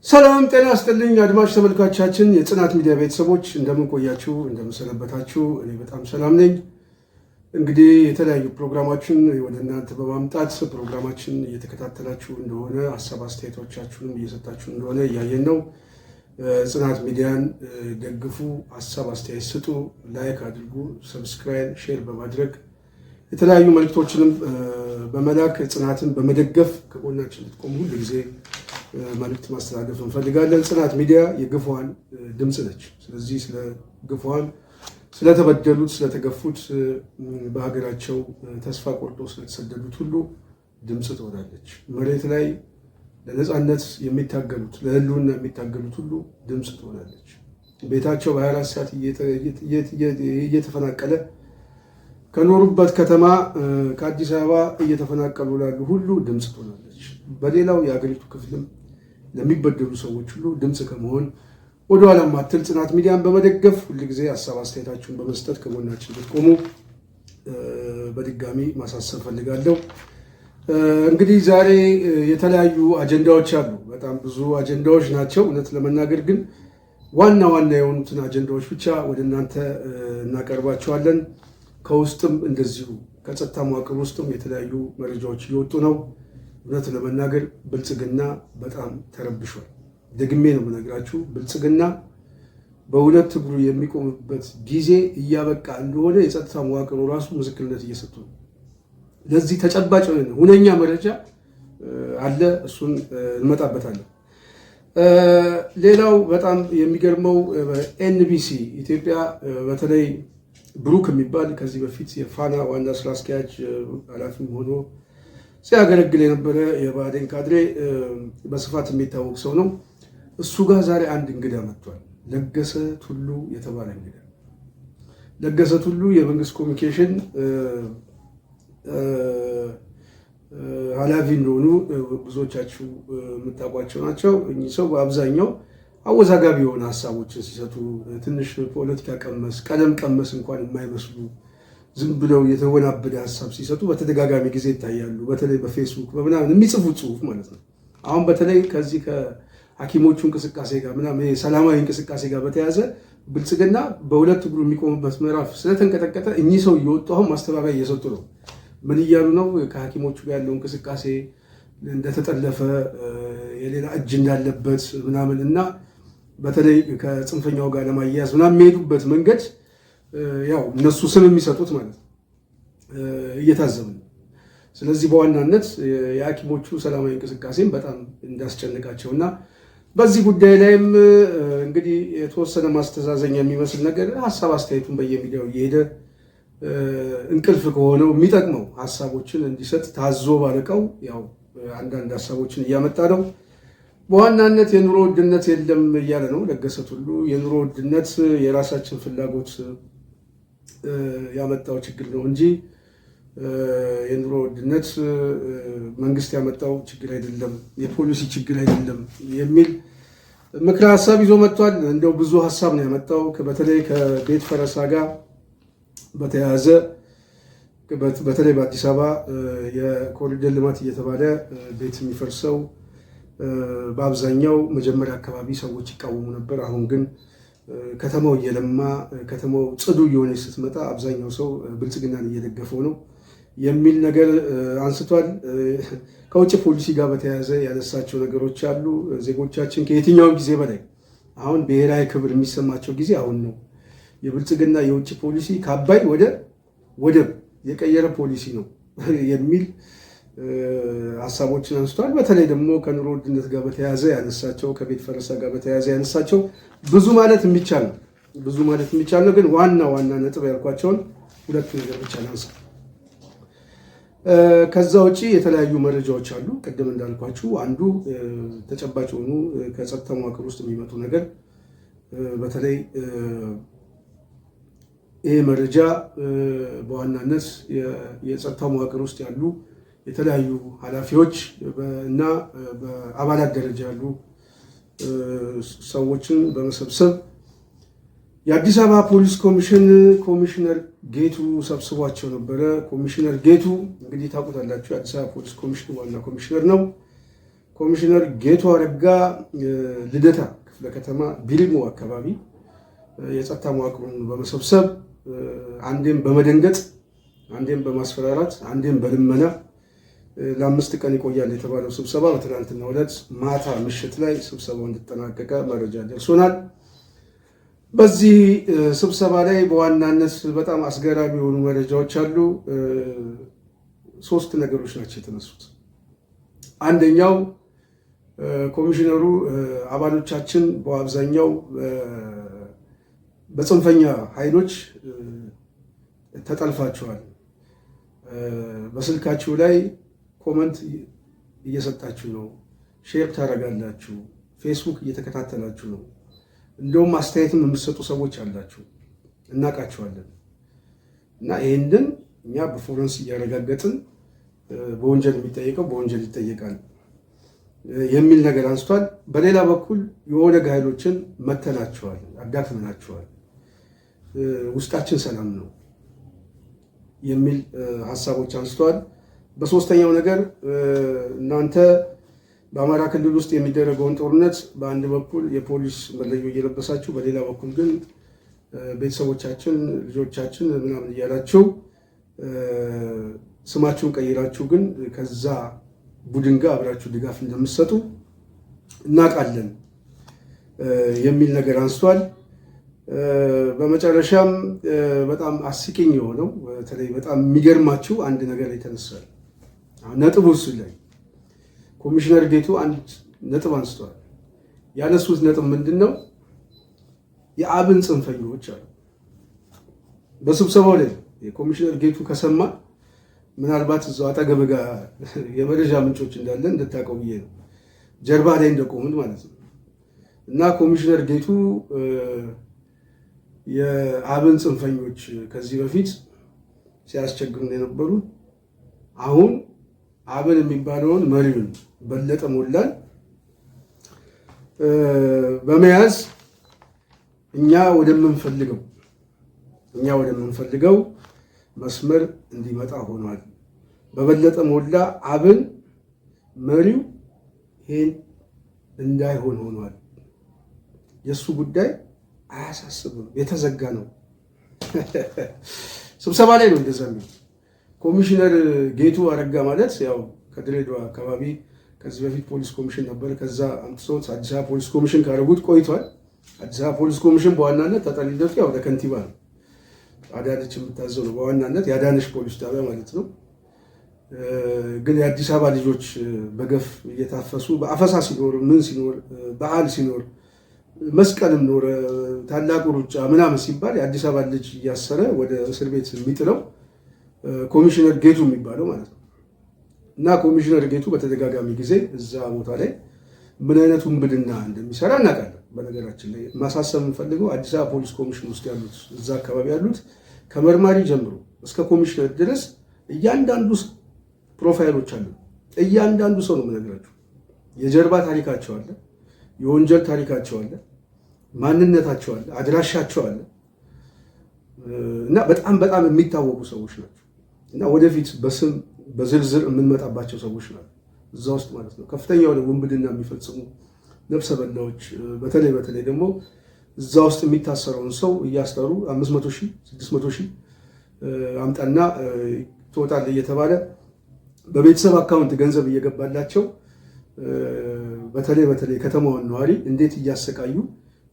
ሰላም ጤና ይስጥልኝ አድማጭ ተመልካቾቻችን የጽናት ሚዲያ ቤተሰቦች እንደምን ቆያችሁ እንደምን ሰነበታችሁ እኔ በጣም ሰላም ነኝ እንግዲህ የተለያዩ ፕሮግራማችን ወደ እናንተ በማምጣት ፕሮግራማችን እየተከታተላችሁ እንደሆነ ሐሳብ አስተያየቶቻችሁን እየሰጣችሁ እንደሆነ ያየን ነው ጽናት ሚዲያን ደግፉ ሐሳብ አስተያየት ስጡ ላይክ አድርጉ ሰብስክራይብ ሼር በማድረግ የተለያዩ መልእክቶችንም በመላክ ጽናትን በመደገፍ ከጎናችን ልትቆሙ ሁሉ ጊዜ መልእክት ማስተላለፍ እንፈልጋለን ጽናት ሚዲያ የግፉዋን ድምጽ ነች ስለዚህ ስለ ግፉዋን ስለተበደሉት ስለተገፉት በሀገራቸው ተስፋ ቆርጦ ስለተሰደዱት ሁሉ ድምጽ ትሆናለች መሬት ላይ ለነጻነት የሚታገሉት ለህልውና የሚታገሉት ሁሉ ድምጽ ትሆናለች ቤታቸው በ24 ሰዓት እየተፈናቀለ ከኖሩበት ከተማ ከአዲስ አበባ እየተፈናቀሉ ላሉ ሁሉ ድምጽ ትሆናለች በሌላው የሀገሪቱ ክፍልም ለሚበደሉ ሰዎች ሁሉ ድምጽ ከመሆን ወደ ኋላ ማትል ጽናት ሚዲያን በመደገፍ ሁሉ ጊዜ ሐሳብ አስተያየታችሁን በመስጠት ከጎናችን ልትቆሙ በድጋሚ ማሳሰብ ፈልጋለሁ እንግዲህ ዛሬ የተለያዩ አጀንዳዎች አሉ በጣም ብዙ አጀንዳዎች ናቸው እውነት ለመናገር ግን ዋና የሆኑትን አጀንዳዎች ብቻ ወደ እናንተ እናቀርባቸዋለን ከውስጥም እንደዚሁ ከጸጥታ መዋቅር ውስጥም የተለያዩ መረጃዎች እየወጡ ነው እውነት ለመናገር ብልጽግና በጣም ተረብሿል ደግሜ ነው የምነግራችሁ ብልጽግና በሁለት እግሩ የሚቆምበት ጊዜ እያበቃ እንደሆነ የጸጥታ መዋቅሩ ራሱ ምስክርነት እየሰጡ ነው ለዚህ ተጨባጭ ሁነኛ መረጃ አለ እሱን እንመጣበታለን ሌላው በጣም የሚገርመው ኤንቢሲ ኢትዮጵያ በተለይ ብሩክ የሚባል ከዚህ በፊት የፋና ዋና ስራ አስኪያጅ ኃላፊም ሆኖ ሲያገለግል የነበረ የባዴን ካድሬ በስፋት የሚታወቅ ሰው ነው እሱ ጋር ዛሬ አንድ እንግዳ መጥቷል ለገሰ ቱሉ የተባለ እንግዳ ለገሰ ቱሉ የመንግስት ኮሚኒኬሽን ኃላፊ እንደሆኑ ብዙዎቻችሁ የምታውቋቸው ናቸው እኚህ ሰው በአብዛኛው አወዛጋቢ የሆነ ሐሳቦችን ሲሰጡ ትንሽ ፖለቲካ ቀመስ ቀለም ቀመስ እንኳን የማይመስሉ ዝም ብለው የተወናበደ ሐሳብ ሲሰጡ በተደጋጋሚ ጊዜ ይታያሉ በተለይ በፌስቡክ በምናምን የሚጽፉት ጽሁፍ ማለት ነው አሁን በተለይ ከዚህ ከሐኪሞቹ እንቅስቃሴ ጋር ምናምን ሰላማዊ እንቅስቃሴ ጋር በተያዘ ብልጽግና በሁለት እግሩ የሚቆምበት ምዕራፍ ስለተንቀጠቀጠ እኚህ ሰው እየወጡ አሁን ማስተባበያ እየሰጡ ነው ምን እያሉ ነው ከሐኪሞቹ ጋር ያለው እንቅስቃሴ እንደተጠለፈ የሌላ እጅ እንዳለበት ምናምን እና በተለይ ከጽንፈኛው ጋር ለማያያዝ ምናምን የሚሄዱበት መንገድ ያው እነሱ ስም የሚሰጡት ማለት እየታዘብን ስለዚህ በዋናነት የሐኪሞቹ ሰላማዊ እንቅስቃሴን በጣም እንዳስጨነቃቸውና በዚህ ጉዳይ ላይም እንግዲህ የተወሰነ ማስተዛዘኛ የሚመስል ነገር ሐሳብ አስተያየቱን በየሚዲያው እየሄደ እንቅልፍ ከሆነው የሚጠቅመው ሐሳቦችን እንዲሰጥ ታዞ ባለቀው ያው አንዳንድ ሐሳቦችን እያመጣ ነው በዋናነት የኑሮ ውድነት የለም እያለ ነው ለገሰ ቱሉ የኑሮ ውድነት የራሳችን ፍላጎት ያመጣው ችግር ነው እንጂ የኑሮ ውድነት መንግስት ያመጣው ችግር አይደለም የፖሊሲ ችግር አይደለም የሚል ምክረ ሐሳብ ይዞ መጥቷል እንደው ብዙ ሐሳብ ነው ያመጣው በተለይ ከቤት ፈረሳ ጋር በተያያዘ በተለይ በአዲስ አበባ የኮሪደር ልማት እየተባለ ቤት የሚፈርሰው በአብዛኛው መጀመሪያ አካባቢ ሰዎች ይቃወሙ ነበር አሁን ግን ከተማው እየለማ ከተማው ጽዱ እየሆነች ስትመጣ አብዛኛው ሰው ብልጽግናን እየደገፈው ነው የሚል ነገር አንስቷል ከውጭ ፖሊሲ ጋር በተያያዘ ያነሳቸው ነገሮች አሉ ዜጎቻችን ከየትኛውም ጊዜ በላይ አሁን ብሔራዊ ክብር የሚሰማቸው ጊዜ አሁን ነው የብልጽግና የውጭ ፖሊሲ ከአባይ ወደ ወደብ የቀየረ ፖሊሲ ነው የሚል ሐሳቦችን አንስቷል በተለይ ደግሞ ከኑሮ ውድነት ጋር በተያያዘ ያነሳቸው ከቤት ፈረሳ ጋር በተያያዘ ያነሳቸው ብዙ ማለት የሚቻል ነው ግን ዋና ነጥብ ያልኳቸውን ሁለቱ ነገር ብቻ ናንሳ ከዛ ውጪ የተለያዩ መረጃዎች አሉ ቅድም እንዳልኳችሁ አንዱ ተጨባጭ ሆኑ ከጸጥታ መዋቅር ውስጥ የሚመጡ ነገር በተለይ ይሄ መረጃ በዋናነት የጸጥታ መዋቅር ውስጥ ያሉ የተለያዩ ኃላፊዎች እና በአባላት ደረጃ ያሉ ሰዎችን በመሰብሰብ የአዲስ አበባ ፖሊስ ኮሚሽን ኮሚሽነር ጌቱ ሰብስቧቸው ነበረ ኮሚሽነር ጌቱ እንግዲህ ታውቁታላችሁ የአዲስ አበባ ፖሊስ ኮሚሽን ዋና ኮሚሽነር ነው ኮሚሽነር ጌቱ አረጋ ልደታ ክፍለ ከተማ ቢልሞ አካባቢ የጸጥታ መዋቅሩን በመሰብሰብ አንዴም በመደንገጥ አንዴም በማስፈራራት አንዴም በልመና ለ5 ቀን ይቆያል የተባለው ስብሰባ በትናንትናው ዕለት ማታ ምሽት ላይ ስብሰባው እንደተጠናቀቀ መረጃ ደርሶናል። በዚህ ስብሰባ ላይ በዋናነት በጣም አስገራሚ የሆኑ መረጃዎች አሉ። 3 ነገሮች ናቸው የተነሱት። አንደኛው ኮሚሽነሩ አባሎቻችን በአብዛኛው በጽንፈኛ ኃይሎች ተጠልፋችኋል፣ በስልካችሁ ላይ ኮመንት እየሰጣችሁ ነው፣ ሼር ታደርጋላችሁ፣ ፌስቡክ እየተከታተላችሁ ነው፣ እንደውም አስተያየትም የምትሰጡ ሰዎች አላችሁ፣ እናውቃችኋለን እና ይህንን እኛ በፎረንስ እያረጋገጥን በወንጀል የሚጠየቀው በወንጀል ይጠየቃል የሚል ነገር አንስቷል። በሌላ በኩል የኦነግ ኃይሎችን መተናቸዋል፣ አዳክመናቸዋል፣ ውስጣችን ሰላም ነው የሚል ሀሳቦች አንስተዋል። በሶስተኛው ነገር እናንተ በአማራ ክልል ውስጥ የሚደረገውን ጦርነት በአንድ በኩል የፖሊስ መለዮ እየለበሳችሁ በሌላ በኩል ግን ቤተሰቦቻችን፣ ልጆቻችን ምናምን እያላችሁ ስማችሁን ቀይራችሁ ግን ከዛ ቡድን ጋር አብራችሁ ድጋፍ እንደምትሰጡ እናውቃለን የሚል ነገር አንስቷል። በመጨረሻም በጣም አስቂኝ የሆነው በተለይ በጣም የሚገርማችሁ አንድ ነገር ይተነሳል። ነጥቡ እሱ ላይ ኮሚሽነር ጌቱ አንድ ነጥብ አንስተዋል። ያነሱት ነጥብ ምንድን ነው? የአብን ጽንፈኞች አሉ። በስብሰባው ላይ የኮሚሽነር ጌቱ ከሰማ ምናልባት እዛው አጠገብ ጋር የመረጃ ምንጮች እንዳለን እንድታውቀው ብዬ ነው፣ ጀርባ ላይ እንደቆሙት ማለት ነው። እና ኮሚሽነር ጌቱ የአብን ጽንፈኞች ከዚህ በፊት ሲያስቸግሩ የነበሩ አሁን አብን የሚባለውን መሪውን በለጠ ሞላን በመያዝ እኛ ወደምንፈልገው መስመር እንዲመጣ ሆኗል። በበለጠ ሞላ አብን መሪው ይሄን እንዳይሆን ሆኗል። የእሱ ጉዳይ አያሳስብም፣ የተዘጋ ነው። ስብሰባ ላይ ነው እንደዛ የሚሉት። ኮሚሽነር ጌቱ አረጋ ማለት ያው ከድሬዳዋ አካባቢ ከዚህ በፊት ፖሊስ ኮሚሽን ነበር። ከዛ አምጥቶት አዲስ አበባ ፖሊስ ኮሚሽን ካደረጉት ቆይቷል። አዲስ አበባ ፖሊስ ኮሚሽን በዋናነት ተጠሪነቱ ያው ለከንቲባ ነው፣ አዳነች የምታዘው ነው። በዋናነት የአዳነች ፖሊስ ጣቢያ ማለት ነው። ግን የአዲስ አበባ ልጆች በገፍ እየታፈሱ በአፈሳ ሲኖር ምን ሲኖር በዓል ሲኖር መስቀልም ኖረ ታላቁ ሩጫ ምናምን ሲባል የአዲስ አበባ ልጅ እያሰረ ወደ እስር ቤት የሚጥለው ኮሚሽነር ጌቱ የሚባለው ማለት ነው። እና ኮሚሽነር ጌቱ በተደጋጋሚ ጊዜ እዛ ቦታ ላይ ምን አይነት ውንብድና እንደሚሰራ እናውቃለን። በነገራችን ላይ ማሳሰብ የምፈልገው አዲስ አበባ ፖሊስ ኮሚሽን ውስጥ ያሉት እዛ አካባቢ ያሉት ከመርማሪ ጀምሮ እስከ ኮሚሽነር ድረስ እያንዳንዱ ፕሮፋይሎች አሉ። እያንዳንዱ ሰው ነው የምነግራቸው። የጀርባ ታሪካቸው አለ፣ የወንጀል ታሪካቸው አለ፣ ማንነታቸው አለ፣ አድራሻቸው አለ እና በጣም በጣም የሚታወቁ ሰዎች ናቸው እና ወደፊት በስም በዝርዝር የምንመጣባቸው ሰዎች ናቸው እዛ ውስጥ ማለት ነው። ከፍተኛ የሆነ ውንብድና የሚፈጽሙ ነፍሰ በላዎች በተለይ ደግሞ እዛ ውስጥ የሚታሰረውን ሰው እያስጠሩ 500,000 600,000 አምጣና ትወጣለህ እየተባለ በቤተሰብ አካውንት ገንዘብ እየገባላቸው በተለይ ከተማውን ነዋሪ እንዴት እያሰቃዩ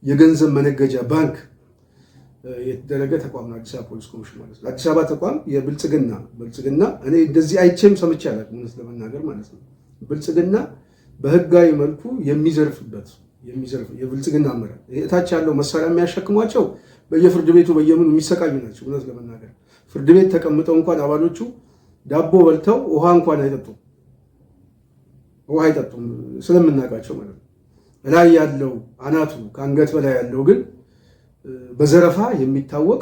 የገንዘብ መነገጃ ባንክ የተደረገ ተቋም ነው አዲስ አበባ ፖሊስ ኮሚሽን ማለት ነው። አዲስ አበባ ተቋም የብልጽግና እኔ እንደዚህ አይቼም ሰምቼ አላውቅም እውነት ለመናገር ማለት ነው። ብልጽግና በህጋዊ መልኩ የሚዘርፍበት የብልጽግና አመራር እታች ያለው መሳሪያ የሚያሸክሟቸው በየፍርድ ቤቱ በየምኑ የሚሰቃዩ ናቸው። እውነት ለመናገር ፍርድ ቤት ተቀምጠው እንኳን አባሎቹ ዳቦ በልተው ውሃ እንኳን አይጠጡም ስለምናውቃቸው ማለት ነው። ላይ ያለው አናቱ ከአንገት በላይ ያለው ግን በዘረፋ የሚታወቅ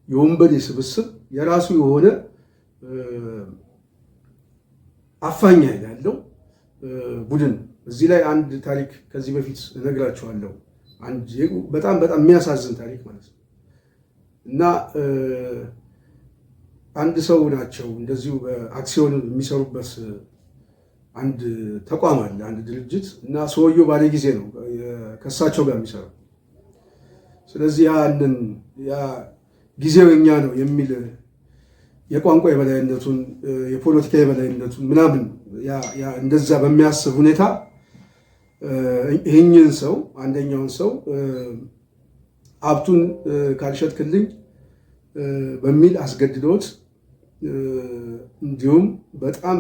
የወንበዴ ስብስብ የራሱ የሆነ አፋኝ ኃይል ያለው ቡድን። እዚህ ላይ አንድ ታሪክ ከዚህ በፊት እነግራችኋለሁ። በጣም የሚያሳዝን ታሪክ ማለት ነው እና አንድ ሰው ናቸው እንደዚሁ በአክሲዮን የሚሰሩበት አንድ ተቋም አለ፣ አንድ ድርጅት እና ሰውየው ባለ ጊዜ ነው ከእሳቸው ጋር የሚሰራው። ስለዚህ ያ ጊዜው የኛ ነው የሚል የቋንቋ የበላይነቱን የፖለቲካ የበላይነቱን ምናምን እንደዛ በሚያስብ ሁኔታ ይህንን ሰው አንደኛውን ሰው ሀብቱን ካልሸጥክልኝ በሚል አስገድዶት እንዲሁም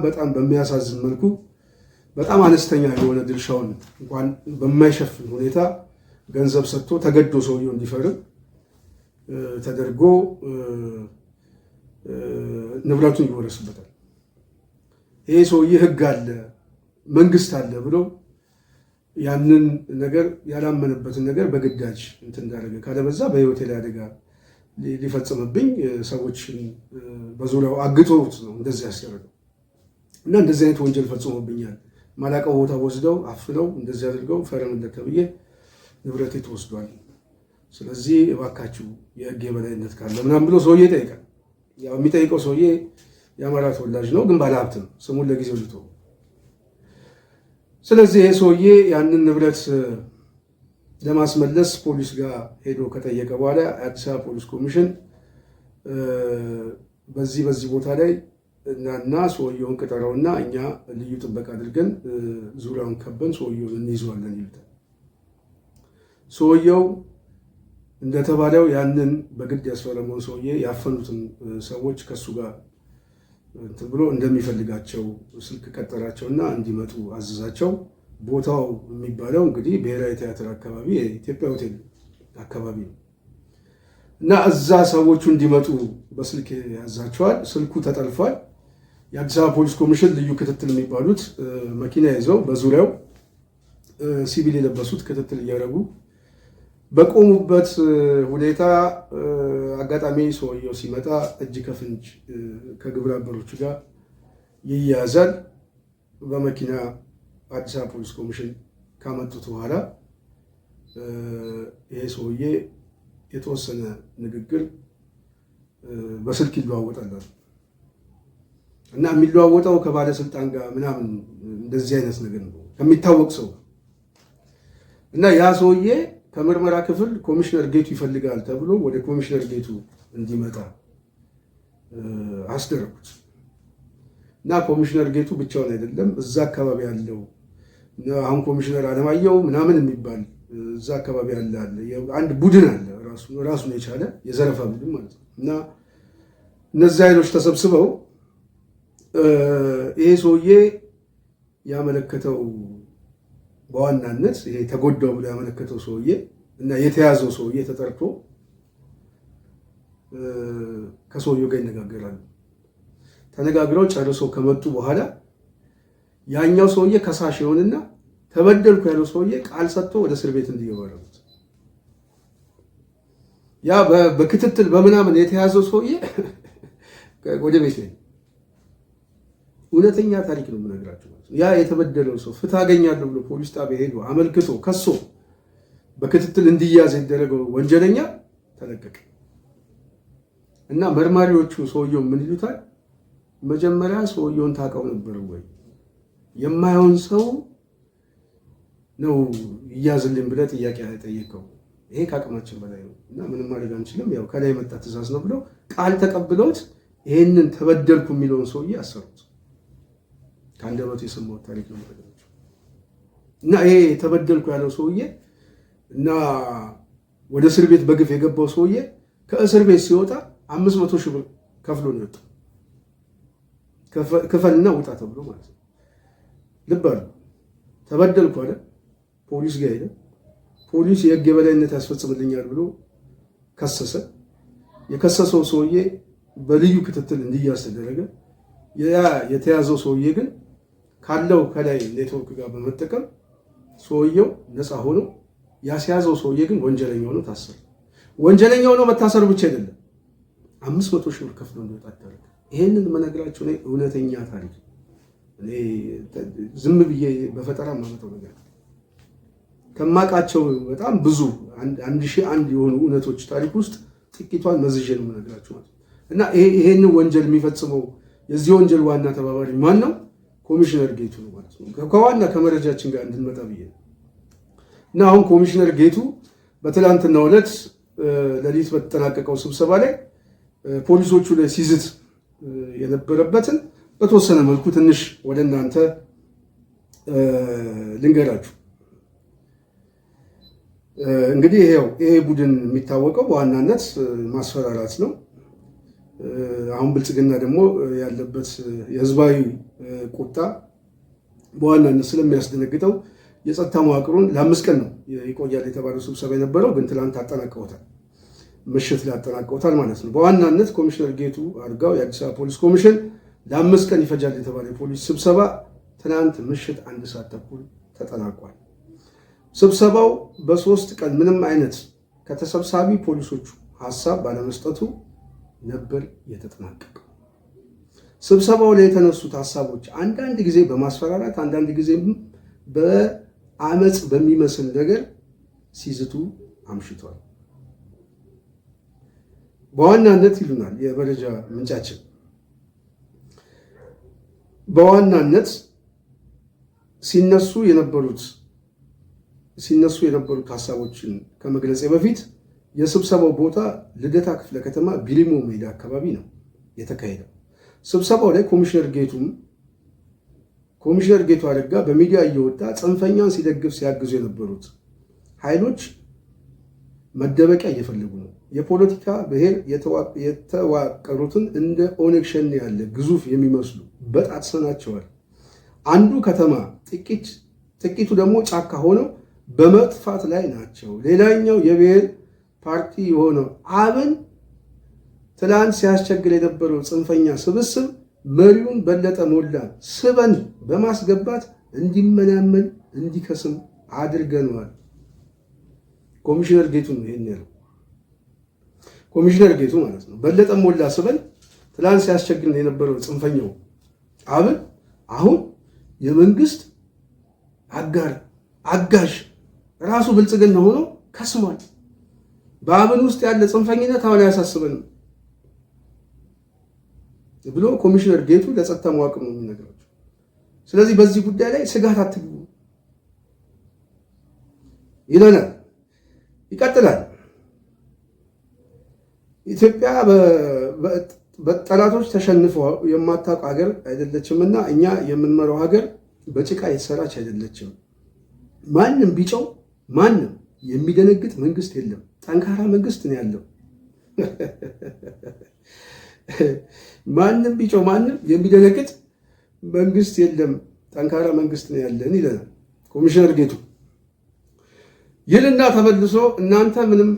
በጣም በሚያሳዝን መልኩ በጣም አነስተኛ የሆነ ድርሻውን እንኳን በማይሸፍን ሁኔታ ገንዘብ ሰጥቶ ተገዶ ሰውየው እንዲፈርም ተደርጎ ንብረቱን ይወረስበታል። ይሄ ሰውዬ ሕግ አለ መንግስት አለ ብሎ ያንን ነገር ያላመነበትን ነገር በግዳጅ እንትን እንዳደረገ ካለበዛ በህይወቴ ላይ አደጋ ሊፈጽምብኝ ሰዎችን በዙሪያው አግቶት ነው እንደዚህ ያስደረገው እና እንደዚህ አይነት ወንጀል ፈጽሞብኛል፣ ማላቀው ቦታ ወስደው አፍነው እንደዚህ አድርገው ፈረምለት ተብዬ ንብረቴ ተወስዷል። ስለዚህ እባካችሁ የህግ የበላይነት ካለ ምናምን ብሎ ሰውዬ ይጠይቃል። ያው የሚጠይቀው ሰውዬ የአማራ ተወላጅ ነው፣ ግን ባለሀብት ነው። ስሙን ለጊዜው ልቶ ስለዚህ ይሄ ሰውዬ ያንን ንብረት ለማስመለስ ፖሊስ ጋር ሄዶ ከጠየቀ በኋላ የአዲስ አበባ ፖሊስ ኮሚሽን በዚህ ቦታ ላይ እና ሰውየውን ቅጠረውና እኛ ልዩ ጥበቃ አድርገን ዙሪያውን ከበን ሰውየውን እንይዘዋለን ይሉታል። ሰውየው እንደተባለው ያንን በግድ ያስፈረመውን ሰውዬ ያፈኑትን ሰዎች ከሱ ጋር እንትን ብሎ እንደሚፈልጋቸው ስልክ ቀጠራቸውና እንዲመጡ አዘዛቸው። ቦታው የሚባለው እንግዲህ ብሔራዊ ቲያትር አካባቢ የኢትዮጵያ ሆቴል አካባቢ ነው እና እዛ ሰዎቹ እንዲመጡ በስልክ ያዛቸዋል። ስልኩ ተጠልፏል። የአዲስ አበባ ፖሊስ ኮሚሽን ልዩ ክትትል የሚባሉት መኪና ይዘው በዙሪያው ሲቪል የለበሱት ክትትል እያደረጉ በቆሙበት ሁኔታ አጋጣሚ ሰውየው ሲመጣ እጅ ከፍንጅ ከግብረ አበሮቹ ጋር ይያዛል። በመኪና አዲስ አበባ ፖሊስ ኮሚሽን ካመጡት በኋላ ይሄ ሰውዬ የተወሰነ ንግግር በስልክ ይለዋወጣል እና የሚለዋወጠው ከባለስልጣን ጋር ምናምን እንደዚህ አይነት ነገር ነው ከሚታወቅ ሰው እና ያ ሰውዬ ከምርመራ ክፍል ኮሚሽነር ጌቱ ይፈልጋል ተብሎ ወደ ኮሚሽነር ጌቱ እንዲመጣ አስደረጉት እና ኮሚሽነር ጌቱ ብቻውን አይደለም፣ እዛ አካባቢ ያለው አሁን ኮሚሽነር አለማየሁ ምናምን የሚባል እዛ አካባቢ ያለ አንድ ቡድን አለ ራሱን የቻለ የዘረፋ ቡድን ማለት ነው እና እነዚህ ኃይሎች ተሰብስበው ይሄ ሰውዬ ያመለከተው በዋናነት ይሄ ተጎዳው ብሎ ያመለከተው ሰውዬ እና የተያዘው ሰውዬ ተጠርቶ ከሰውየው ጋር ይነጋገራሉ። ተነጋግረው ጨርሰው ከመጡ በኋላ ያኛው ሰውዬ ከሳሽ ይሆንና ተበደልኩ ያለው ሰውዬ ቃል ሰጥቶ ወደ እስር ቤት እንዲገባ ያደረጉት። ያ በክትትል በምናምን የተያዘው ሰውዬ ወደ ቤት ነው። እውነተኛ ታሪክ ነው የምነግራችሁ። ያ የተበደለው ሰው ፍትህ አገኛለሁ ብሎ ፖሊስ ጣቢያ ሄዶ አመልክቶ ከሶ በክትትል እንዲያዝ የተደረገው ወንጀለኛ ተለቀቀ እና መርማሪዎቹ ሰውየው ምን ይሉታል? መጀመሪያ ሰውየውን ታውቀው ነበር ወይ? የማይሆን ሰው ነው ይያዝልን ብለህ ጥያቄ ጠየቀው። ይሄ ከአቅማችን በላይ ነው እና ምንም ማድረግ አንችልም፣ ያው ከላይ የመጣ ትእዛዝ ነው ብለው ቃል ተቀብለውት ይሄንን ተበደልኩ የሚለውን ሰውዬ አሰሩት። ከአንደበቱ የሰማሁት ታሪክ ነው ማለት እና ይሄ ተበደልኩ ያለው ሰውዬ እና ወደ እስር ቤት በግፍ የገባው ሰውዬ ከእስር ቤት ሲወጣ 500 ሺህ ብር ከፍሎ ነው የወጣው። ክፈልና ውጣ ተብሎ ማለት ነው። ልብ አለ ተበደልኩ አለ። ፖሊስ ጋር ሄደ። ፖሊስ የህግ የበላይነት ያስፈጽምልኛል ብሎ ከሰሰ። የከሰሰው ሰውዬ በልዩ ክትትል እንዲያዝ ተደረገ። የተያዘው ሰውዬ ግን ካለው ከላይ ኔትወርክ ጋር በመጠቀም ሰውየው ነፃ ሆኖ ያስያዘው ሰውዬ ግን ወንጀለኛ ሆኖ ታሰረ። ወንጀለኛ ሆኖ መታሰሩ ብቻ አይደለም 500 ሺህ ብር ከፍሎ እንዲወጣ ተደረገ። ይሄንን መነግራችሁ ነው እውነተኛ ታሪክ። እኔ ዝም ብዬ በፈጠራ ማመጣው ነገር ከማውቃቸው በጣም ብዙ 1001 የሆኑ እውነቶች ታሪክ ውስጥ ጥቂቷን መዝዤ ነው የምነግራችሁ ማለት እና ይሄንን ወንጀል የሚፈጽመው የዚህ ወንጀል ዋና ተባባሪ ማን ነው? ኮሚሽነር ጌቱ ነው ማለት ነው። ከዋና ከመረጃችን ጋር እንድንመጣ ብዬ ነው። እና አሁን ኮሚሽነር ጌቱ በትላንትናው ዕለት ሌሊት በተጠናቀቀው ስብሰባ ላይ ፖሊሶቹ ላይ ሲዝት የነበረበትን በተወሰነ መልኩ ትንሽ ወደ እናንተ ልንገራችሁ። እንግዲህ ይሄ ቡድን የሚታወቀው በዋናነት ማስፈራራት ነው። አሁን ብልጽግና ደግሞ ያለበት የህዝባዊ ቁጣ በዋናነት ስለሚያስደነግጠው የጸጥታ መዋቅሩን ለ5 ቀን ነው ይቆያል የተባለው ስብሰባ የነበረው፣ ግን ትላንት አጠናቀውታል። ምሽት ላይ አጠናቀውታል ማለት ነው። በዋናነት ኮሚሽነር ጌቱ አርጋው የአዲስ አበባ ፖሊስ ኮሚሽን ለ5 ቀን ይፈጃል የተባለ የፖሊስ ስብሰባ ትናንት ምሽት 1 ሰዓት ተኩል ተጠናቋል። ስብሰባው በ3 ቀን ምንም አይነት ከተሰብሳቢ ፖሊሶቹ ሀሳብ ባለመስጠቱ ነበር የተጠናቀቀው። ስብሰባው ላይ የተነሱት ሀሳቦች አንዳንድ ጊዜ በማስፈራራት አንዳንድ ጊዜ በአመፅ በሚመስል ነገር ሲዝቱ አምሽቷል። በዋናነት ይሉናል የመረጃ ምንጫችን፣ በዋናነት ሲነሱ የነበሩት ሀሳቦችን ከመግለጼ በፊት የስብሰባው ቦታ ልደታ ክፍለ ከተማ ቢሊሞ ሜዳ አካባቢ ነው የተካሄደው። ስብሰባው ላይ ኮሚሽነር ጌቱ አረጋ በሚዲያ እየወጣ ጽንፈኛን ሲደግፍ ሲያግዙ የነበሩት ኃይሎች መደበቂያ እየፈለጉ ነው። የፖለቲካ ብሔር የተዋቀሩትን እንደ ኦነግ ሸኔ ያለ ግዙፍ የሚመስሉ በጣጥሰናቸዋል። አንዱ ከተማ ጥቂቱ ደግሞ ጫካ ሆነው በመጥፋት ላይ ናቸው። ሌላኛው የብሔር ፓርቲ የሆነው አብን ትላንት ሲያስቸግር የነበረው ጽንፈኛ ስብስብ መሪውን በለጠ ሞላን ስበን በማስገባት እንዲመናመን እንዲከስም አድርገነዋል። ኮሚሽነር ጌቱ ነው ይሄን ያለው። ኮሚሽነር ጌቱ ማለት ነው። በለጠ ሞላ ስበን ትላንት ሲያስቸግር የነበረው ጽንፈኛው አብን አሁን የመንግስት አጋዥ ራሱ ብልጽግና ሆኖ ከስሟል። በአብን ውስጥ ያለ ጽንፈኝነት አሁን አያሳስበንም ብሎ ኮሚሽነር ጌቱ ለጸጥታ መዋቅር ነው የሚነግራቸው። ስለዚህ በዚህ ጉዳይ ላይ ስጋት አትግቡ ይለናል። ይቀጥላል። ኢትዮጵያ በጠላቶች ተሸንፈው የማታውቅ ሀገር አይደለችምና እኛ የምንመራው ሀገር በጭቃ የተሰራች አይደለችም። ማንም ቢጨው ማንም የሚደነግጥ መንግስት የለም። ጠንካራ መንግስት ነው ያለው። ማንም ቢጨው ማንም የሚደነግጥ መንግስት የለም። ጠንካራ መንግስት ነው ያለን ይለናል ኮሚሽነር ጌቱ። ይልና ተመልሶ እናንተ ምንም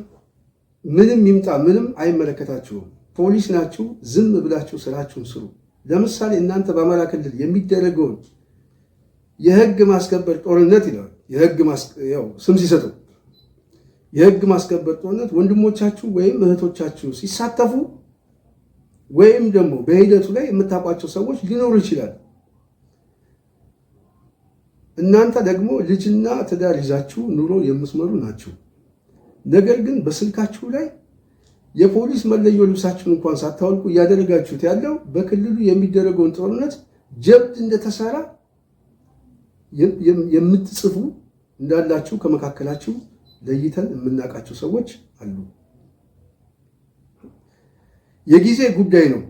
ይምጣ ምንም አይመለከታችሁም፣ ፖሊስ ናችሁ፣ ዝም ብላችሁ ስራችሁን ስሩ። ለምሳሌ እናንተ በአማራ ክልል የሚደረገውን የህግ ማስከበር ጦርነት ይላል። ስም ሲሰጡ የህግ ማስከበር ጦርነት ወንድሞቻችሁ ወይም እህቶቻችሁ ሲሳተፉ ወይም ደግሞ በሂደቱ ላይ የምታውቋቸው ሰዎች ሊኖሩ ይችላል። እናንተ ደግሞ ልጅና ትዳር ይዛችሁ ኑሮ የምትመሩ ናችሁ። ነገር ግን በስልካችሁ ላይ የፖሊስ መለዮ ልብሳችሁን እንኳን ሳታወልቁ እያደረጋችሁት ያለው በክልሉ የሚደረገውን ጦርነት ጀብድ እንደተሰራ የምትጽፉ እንዳላችሁ ከመካከላችሁ ለይተን የምናውቃቸው ሰዎች አሉ። የጊዜ ጉዳይ ነው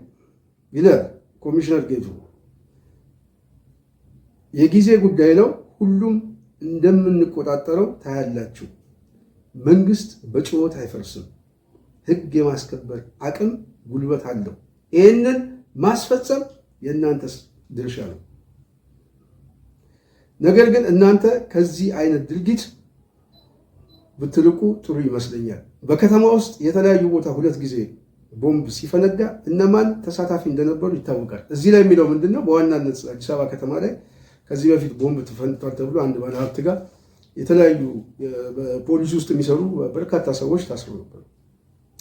ይላል ኮሚሽነር ጌቱ። የጊዜ ጉዳይ ነው፣ ሁሉም እንደምንቆጣጠረው ታያላችሁ። መንግስት በጭወት አይፈርስም። ህግ የማስከበር አቅም ጉልበት አለው። ይህንን ማስፈጸም የእናንተስ ድርሻ ነው። ነገር ግን እናንተ ከዚህ አይነት ድርጊት ብትልቁ ጥሩ ይመስለኛል። በከተማ ውስጥ የተለያዩ ቦታ 2 ጊዜ ቦምብ ሲፈነዳ እነማን ተሳታፊ እንደነበሩ ይታወቃል። እዚህ ላይ የሚለው ምንድነው? በዋናነት አዲስ አበባ ከተማ ላይ ከዚህ በፊት ቦምብ ተፈንድቷል ተብሎ አንድ ባለሀብት ጋር የተለያዩ ፖሊስ ውስጥ የሚሰሩ በርካታ ሰዎች ታስረው ነበር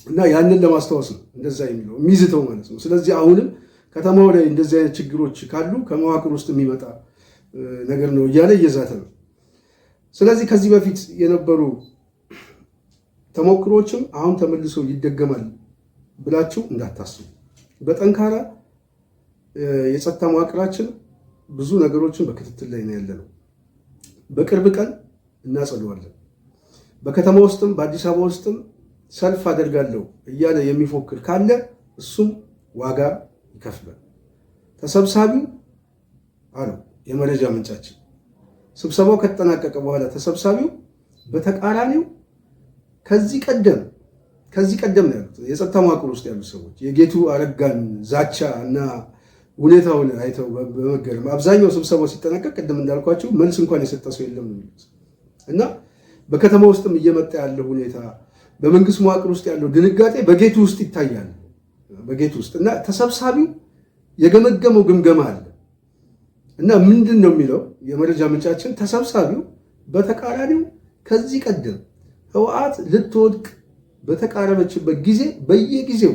እና ያንን ለማስታወስ ነው እንደዛ የሚለው የሚዝተው ማለት ነው። ስለዚህ አሁንም ከተማው ላይ እንደዚህ አይነት ችግሮች ካሉ ከመዋቅር ውስጥ የሚመጣ ነገር ነው እያለ እየዛተ ነው። ስለዚህ ከዚህ በፊት የነበሩ ተሞክሮችም አሁን ተመልሶ ይደገማል ብላችሁ እንዳታስቡ። በጠንካራ የጸጥታ መዋቅራችን ብዙ ነገሮችን በክትትል ላይ ነው ያለነው። በቅርብ ቀን እናጸደዋለን። በከተማ ውስጥም በአዲስ አበባ ውስጥም ሰልፍ አደርጋለሁ እያለ የሚፎክር ካለ እሱም ዋጋ ይከፍላል። ተሰብሳቢው አለው የመረጃ ምንጫችን ስብሰባው ከተጠናቀቀ በኋላ ተሰብሳቢው በተቃራኒው ከዚህ ቀደም ነው ያሉት የጸጥታ መዋቅር ውስጥ ያሉ ሰዎች የጌቱ አረጋን ዛቻ እና ሁኔታውን አይተው በመገረም አብዛኛው ስብሰባው ሲጠናቀቅ ቅድም እንዳልኳቸው መልስ እንኳን የሰጠ ሰው የለም ነው የሚሉት እና በከተማ ውስጥም እየመጣ ያለው ሁኔታ በመንግስት መዋቅር ውስጥ ያለው ድንጋጤ በጌቱ ውስጥ ይታያል። በጌቱ ውስጥ እና ተሰብሳቢው የገመገመው ግምገማ አለ እና ምንድን ነው የሚለው የመረጃ ምንጫችን ተሰብሳቢው በተቃራኒው ከዚህ ቀደም ህወሓት ልትወድቅ በተቃረበችበት ጊዜ በየጊዜው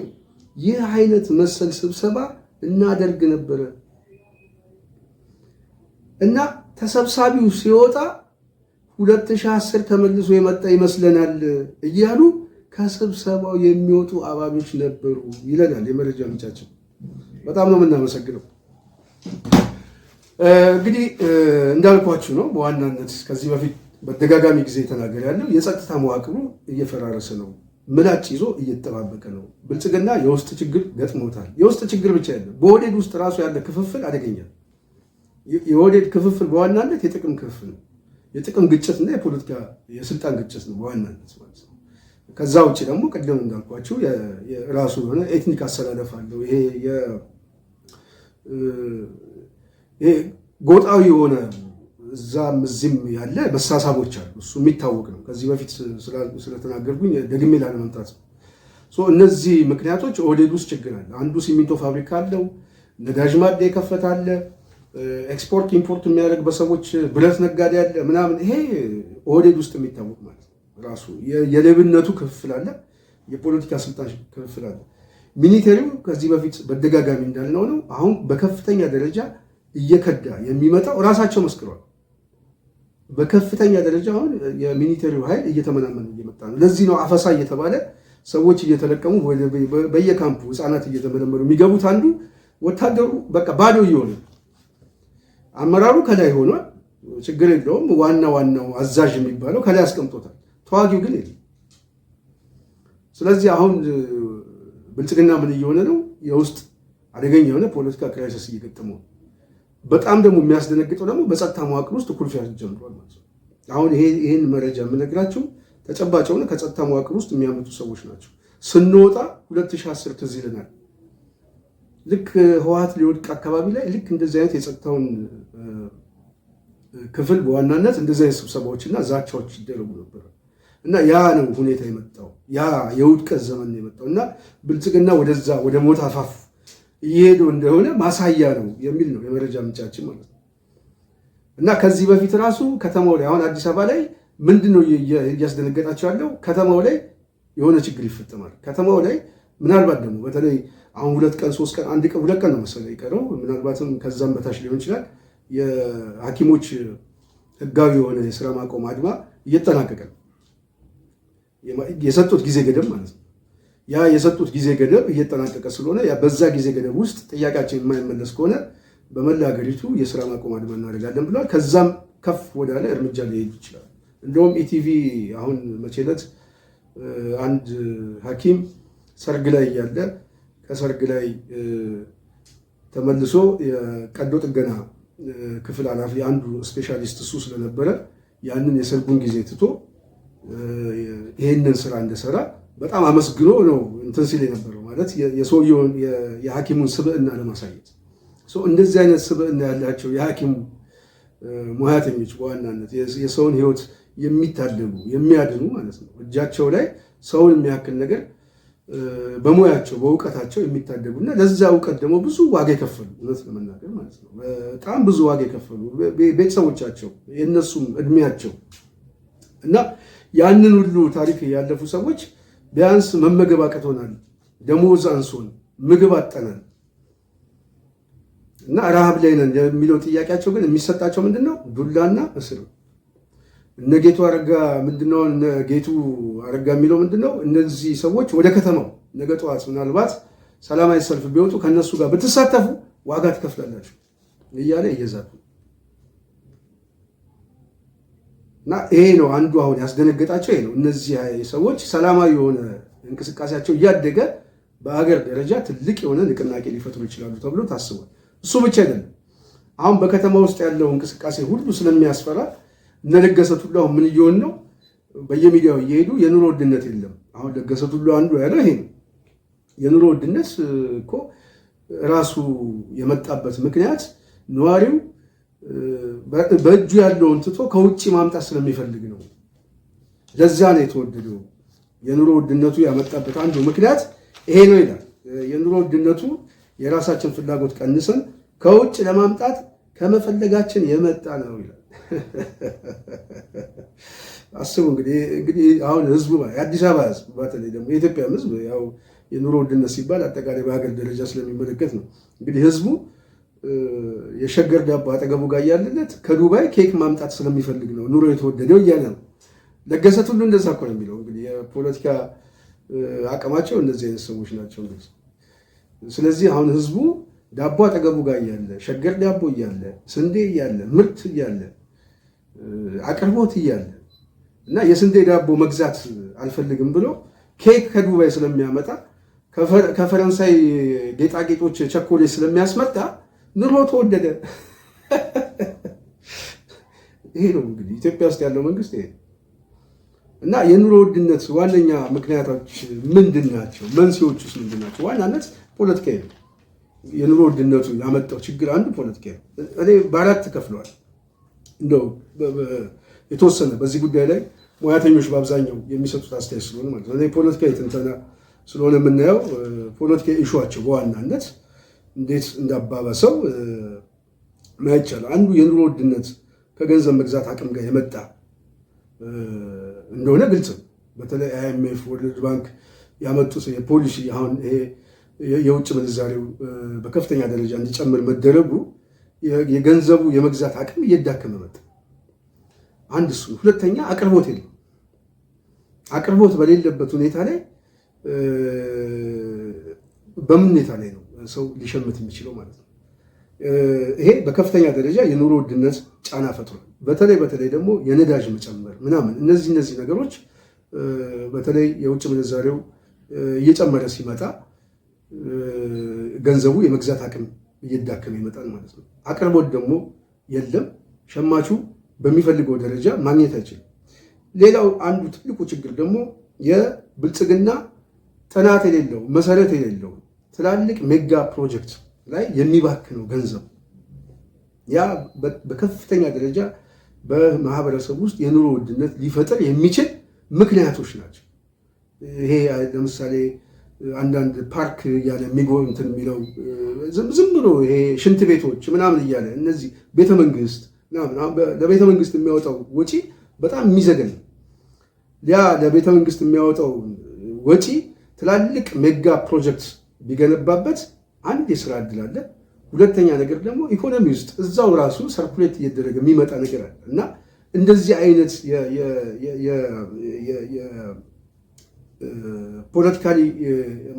ይህ አይነት መሰል ስብሰባ እናደርግ ነበረ እና ተሰብሳቢው ሲወጣ 2010 ተመልሶ የመጣ ይመስለናል እያሉ ከስብሰባው የሚወጡ አባሎች ነበሩ ይለናል የመረጃ ምንጫችን። በጣም ነው የምናመሰግነው። እንግዲህ እንዳልኳችሁ ነው በዋናነት ከዚህ በፊት በተደጋጋሚ ጊዜ ተናገር ያለው የጸጥታ መዋቅሩ እየፈራረሰ ነው። ምላጭ ይዞ እየተጠባበቀ ነው። ብልጽግና የውስጥ ችግር ገጥሞታል። የውስጥ ችግር ብቻ አይደለም፣ በኦህዴድ ውስጥ ራሱ ያለ ክፍፍል አደገኛ። የኦህዴድ ክፍፍል በዋናነት የጥቅም ክፍፍል ነው። የጥቅም ግጭትና የፖለቲካ የስልጣን ግጭት ነው በዋናነት ማለት ነው። ከዛ ውጭ ደግሞ ቅድም እንዳልኳችሁ የራሱ የሆነ ኤትኒክ አሰላለፍ አለው። ይሄ ጎጣዊ የሆነ እዛም እዚህም ያለ መሳሳቦች አሉ። እሱ የሚታወቅ ነው። ከዚህ በፊት ስለተናገርኩኝ ደግሜ ላለመምጣት ነው። እነዚህ ምክንያቶች ኦህዴድ ውስጥ ችግር አለ። አንዱ ሲሚንቶ ፋብሪካ አለው፣ ነዳጅ ማደያ የከፈታለ፣ ኤክስፖርት ኢምፖርት የሚያደርግ በሰዎች ብረት ነጋዴ አለ ምናምን። ይሄ ኦህዴድ ውስጥ የሚታወቅ ማለት ነው። ራሱ የሌብነቱ ክፍፍል አለ፣ የፖለቲካ ስልጣን ክፍፍል አለ። ሚኒቴሪው ከዚህ በፊት በደጋጋሚ እንዳልነው ነው። አሁን በከፍተኛ ደረጃ እየከዳ የሚመጣው ራሳቸው መስክሯል። በከፍተኛ ደረጃ አሁን የሚኒቴሪው ኃይል እየተመናመነ እየመጣ ነው። ለዚህ ነው አፈሳ እየተባለ ሰዎች እየተለቀሙ በየካምፑ ህፃናት እየተመለመሉ የሚገቡት። አንዱ ወታደሩ በቃ ባዶ እየሆነ አመራሩ ከላይ ሆኗል፣ ችግር የለውም። ዋናው አዛዥ የሚባለው ከላይ አስቀምጦታል፣ ተዋጊው ግን የለም። ስለዚህ አሁን ብልጽግና ምን እየሆነ ነው? የውስጥ አደገኛ የሆነ ፖለቲካ ክራይሲስ እየገጠመው። በጣም ደግሞ የሚያስደነግጠው ደግሞ በጸጥታ መዋቅር ውስጥ ኩርፊያ ጀምሯል ማለት ነው። አሁን ይሄን መረጃ የምነግራቸው ተጨባጭ የሆነ ከጸጥታ መዋቅር ውስጥ የሚያመጡ ሰዎች ናቸው። ስንወጣ 2010 ትዝ ይለናል። ልክ ህወሓት ሊወድቅ አካባቢ ላይ ልክ እንደዚህ አይነት የጸጥታውን ክፍል በዋናነት እንደዚህ አይነት ስብሰባዎችና ዛቻዎች ይደረጉ ነበር እና ያ ነው ሁኔታ የመጣው። ያ የውድቀት ዘመን ነው የመጣው እና ብልጽግና ወደዛ ወደ ሞት አፋፍ እየሄዱ እንደሆነ ማሳያ ነው የሚል ነው የመረጃ ምንጫችን ማለት ነው። እና ከዚህ በፊት ራሱ ከተማው ላይ አሁን አዲስ አበባ ላይ ምንድን ነው እያስደነገጣቸው ያለው? ከተማው ላይ የሆነ ችግር ይፈጠማል። ከተማው ላይ ምናልባት ደግሞ በተለይ አሁን 2 ቀን 3 ቀን 1 ቀን 2 ቀን ነው መሰለኝ የቀረው፣ ምናልባትም ከዛም በታች ሊሆን ይችላል። የሐኪሞች ህጋዊ የሆነ የስራ ማቆም አድማ እየተጠናቀቀ ነው። የሰጡት ጊዜ ገደብ ማለት ነው። ያ የሰጡት ጊዜ ገደብ እየተጠናቀቀ ስለሆነ በዛ ጊዜ ገደብ ውስጥ ጥያቄያችን የማይመለስ ከሆነ በመላ ሀገሪቱ የስራ ማቆም አድማ እናደርጋለን ብለዋል። ከዛም ከፍ ወዳለ እርምጃ ሊሄዱ ይችላል። እንደውም ኢቲቪ አሁን መቼ ዕለት አንድ ሐኪም ሰርግ ላይ እያለ ከሰርግ ላይ ተመልሶ የቀዶ ጥገና ክፍል ኃላፊ አንዱ ስፔሻሊስት እሱ ስለነበረ ያንን የሰርጉን ጊዜ ትቶ ይሄንን ስራ እንደሰራ በጣም አመስግኖ ነው እንትን ሲል የነበረው ማለት የሰውየውን የሐኪሙን ስብዕና ለማሳየት። እንደዚህ አይነት ስብዕና ያላቸው የሐኪሙ ሙያተኞች በዋናነት የሰውን ህይወት የሚታደጉ የሚያድኑ ማለት ነው። እጃቸው ላይ ሰውን የሚያክል ነገር በሙያቸው በእውቀታቸው የሚታደጉና ለዛ እውቀት ደግሞ ብዙ ዋጋ የከፈሉ እውነት ለመናገር ማለት ነው በጣም ብዙ ዋጋ የከፈሉ ቤተሰቦቻቸው የእነሱም እድሜያቸው እና ያንን ሁሉ ታሪክ ያለፉ ሰዎች ቢያንስ መመገብ አቅቶናል፣ ደሞዝ አንሶን፣ ምግብ አጠናል እና ረሃብ ላይ ነን የሚለው ጥያቄያቸው ግን የሚሰጣቸው ምንድነው? ዱላና እስር። እነ ጌቱ አረጋ ምንድነው? እነ ጌቱ አረጋ የሚለው ምንድነው? እነዚህ ሰዎች ወደ ከተማው ነገ ጠዋት ምናልባት ሰላማዊ ሰልፍ ቢወጡ ከነሱ ጋር ብትሳተፉ ዋጋ ትከፍላላችሁ። እያለ እየዛቱ እና ይሄ ነው አንዱ አሁን ያስደነገጣቸው። ይሄ ነው እነዚህ ሰዎች ሰላማዊ የሆነ እንቅስቃሴያቸው እያደገ በሀገር ደረጃ ትልቅ የሆነ ንቅናቄ ሊፈጥሩ ይችላሉ ተብሎ ታስቧል። እሱ ብቻ አይደለም። አሁን በከተማ ውስጥ ያለው እንቅስቃሴ ሁሉ ስለሚያስፈራ እነ ለገሰ ቱሉ አሁን ምን እየሆን ነው? በየሚዲያው እየሄዱ የኑሮ ውድነት የለም። አሁን ለገሰ ቱሉ አንዱ ያለው ይሄ ነው። የኑሮ ውድነት እኮ ራሱ የመጣበት ምክንያት ነዋሪው በእጁ ያለውን ትቶ ከውጭ ማምጣት ስለሚፈልግ ነው። ለዛ ነው የተወደደው። የኑሮ ውድነቱ ያመጣበት አንዱ ምክንያት ይሄ ነው ይላል። የኑሮ ውድነቱ የራሳችን ፍላጎት ቀንሰን ከውጭ ለማምጣት ከመፈለጋችን የመጣ ነው ይላል። አስቡ እንግዲህ አሁን ህዝቡ የአዲስ አበባ ህዝብ በተለይ ደግሞ የኢትዮጵያ ህዝብ ያው የኑሮ ውድነት ሲባል አጠቃላይ በሀገር ደረጃ ስለሚመለከት ነው። እንግዲህ ህዝቡ የሸገር ዳቦ አጠገቡ ጋር ያለለት ከዱባይ ኬክ ማምጣት ስለሚፈልግ ነው ኑሮ የተወደደው እያለ ነው። ለገሰ ቱሉ እንደዛ እኮ ነው የሚለው። እንግዲህ የፖለቲካ አቅማቸው እነዚህ አይነት ሰዎች ናቸው። ስለዚህ አሁን ህዝቡ ዳቦ አጠገቡ ጋር እያለ ሸገር ዳቦ እያለ ስንዴ እያለ ምርት እያለ አቅርቦት እያለ እና የስንዴ ዳቦ መግዛት አልፈልግም ብሎ ኬክ ከዱባይ ስለሚያመጣ ከፈረንሳይ ጌጣጌጦች ቸኮሌት ስለሚያስመጣ ኑሮ ተወደደ። ይሄ ነው እንግዲህ ኢትዮጵያ ውስጥ ያለው መንግስት ይሄ እና የኑሮ ውድነት ዋነኛ ምክንያቶች ምንድን ናቸው? መንስኤዎቹስ ምንድን ናቸው? ዋናነት ፖለቲካዊ ነው። የኑሮ ውድነቱ ያመጣው ችግር አንዱ ፖለቲካዊ ነው። እኔ በአራት ከፍለዋል። እንደው የተወሰነ በዚህ ጉዳይ ላይ ሙያተኞች በአብዛኛው የሚሰጡት አስተያየት ስለሆነ ማለት ነው። እኔ ፖለቲካዊ ትንተና ስለሆነ የምናየው ፖለቲካዊ ኢሹዋቸው በዋናነት እንዴት እንዳባባሰው ማየት ይቻላል። አንዱ የኑሮ ውድነት ከገንዘብ መግዛት አቅም ጋር የመጣ እንደሆነ ግልጽ ነው። በተለይ አይኤምኤፍ፣ ወርልድ ባንክ ያመጡት የፖሊሲ አሁን ይሄ የውጭ ምንዛሬው በከፍተኛ ደረጃ እንዲጨምር መደረጉ የገንዘቡ የመግዛት አቅም እየዳከመ መጣ። አንድ እሱ። ሁለተኛ አቅርቦት የለም። አቅርቦት በሌለበት ሁኔታ ላይ በምን ሁኔታ ላይ ነው ሰው ሊሸምት የሚችለው ማለት ነው። ይሄ በከፍተኛ ደረጃ የኑሮ ውድነት ጫና ፈጥሯል። በተለይ ደግሞ የነዳጅ መጨመር ምናምን እነዚህ ነገሮች በተለይ የውጭ ምንዛሬው እየጨመረ ሲመጣ ገንዘቡ የመግዛት አቅም እየዳከመ ይመጣል ማለት ነው። አቅርቦት ደግሞ የለም። ሸማቹ በሚፈልገው ደረጃ ማግኘት አይችልም። ሌላው አንዱ ትልቁ ችግር ደግሞ የብልጽግና ጥናት የሌለው መሰረት የሌለው ትላልቅ ሜጋ ፕሮጀክት ላይ የሚባክነው ገንዘብ ያ በከፍተኛ ደረጃ በማህበረሰብ ውስጥ የኑሮ ውድነት ሊፈጥር የሚችል ምክንያቶች ናቸው። ይሄ ለምሳሌ አንዳንድ ፓርክ እያለ እንትን የሚለው ዝም ብሎ ይሄ ሽንት ቤቶች ምናምን እያለ እነዚህ ቤተመንግስት ለቤተመንግስት የሚያወጣው ወጪ በጣም የሚዘገን ነው። ያ ለቤተመንግስት የሚያወጣው ወጪ ትላልቅ ሜጋ ፕሮጀክት ቢገነባበት አንድ የስራ እድል አለ። ሁለተኛ ነገር ደግሞ ኢኮኖሚ ውስጥ እዛው ራሱ ሰርኩሌት እየደረገ የሚመጣ ነገር አለ እና እንደዚህ አይነት ፖለቲካሊ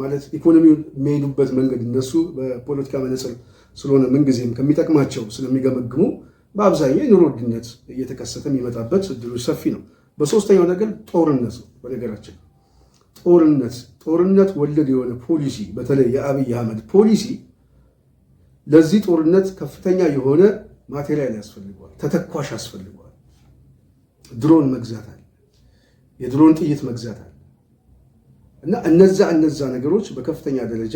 ማለት ኢኮኖሚው የሚሄዱበት መንገድ እነሱ በፖለቲካ መነጽር ስለሆነ ምንጊዜም ከሚጠቅማቸው ስለሚገመግሙ በአብዛኛው የኑሮ ውድነት እየተከሰተ የሚመጣበት እድሎች ሰፊ ነው። በሶስተኛው ነገር ጦርነት ነው። በነገራችን ጦርነት ወለድ የሆነ ፖሊሲ በተለይ የአብይ አህመድ ፖሊሲ ለዚህ ጦርነት ከፍተኛ የሆነ ማቴሪያል ያስፈልገዋል፣ ተተኳሽ ያስፈልገዋል። ድሮን መግዛት አለ፣ የድሮን ጥይት መግዛት አለ እና እነዛ ነገሮች በከፍተኛ ደረጃ